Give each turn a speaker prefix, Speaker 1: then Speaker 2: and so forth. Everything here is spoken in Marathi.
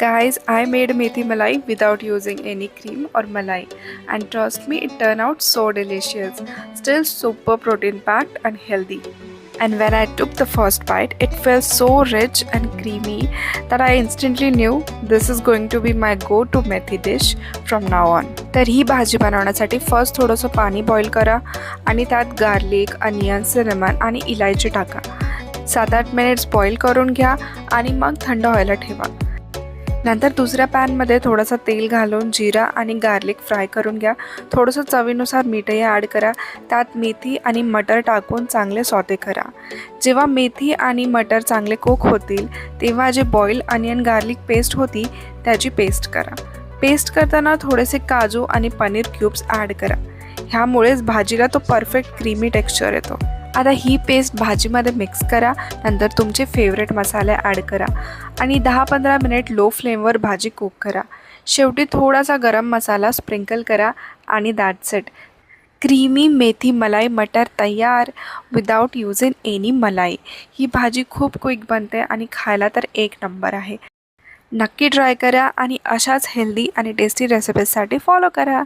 Speaker 1: Guys, I made methi malai without using any cream or malai, and trust me, it turned out so delicious. Still super protein packed and healthy. And when I took the first bite, it felt so rich and creamy that I instantly knew this is going to be my go-to methi dish from now on. तर ही भाजी बनवण्यासाठी फर्स्ट थोडंसं पाणी बॉईल करा आणि त्यात गार्लिक, अनियन, सिनेमन आणि इलायची टाका. 7-8 मिनिट्स बॉईल करून घ्या आणि मग थंड व्हायला ठेवा. नंतर दुसऱ्या पॅनमध्ये थोडंसं तेल घालून जिरा आणि गार्लिक फ्राय करून घ्या. थोडंसं चवीनुसार मीठही ॲड करा. त्यात मेथी आणि मटर टाकून चांगले सॉते करा. जेव्हा मेथी आणि मटर चांगले कुक होतील तेव्हा जे बॉईल अनियन गार्लिक पेस्ट होती त्याची पेस्ट करा. पेस्ट करताना थोडेसे काजू आणि पनीर क्यूब्स ॲड करा. ह्यामुळेच भाजीला तो परफेक्ट क्रीमी टेक्स्चर येतो. आता ही पेस्ट भाजीमध्ये मिक्स करा. नंतर तुमचे फेवरेट मसाले ॲड करा आणि 10-15 मिनिट लो फ्लेमवर भाजी कुक करा. शेवटी थोडासा गरम मसाला स्प्रिंकल करा आणि दॅट्स इट. क्रीमी मेथी मलाई मटर तयार विदाउट यूजिंग एनी मलाई. ही भाजी खूप क्विक बनते आणि खायला तर एक नंबर आहे. नक्की ट्राय करा आणि अशाच हेल्दी आणि टेस्टी रेसिपीजसाठी फॉलो करा.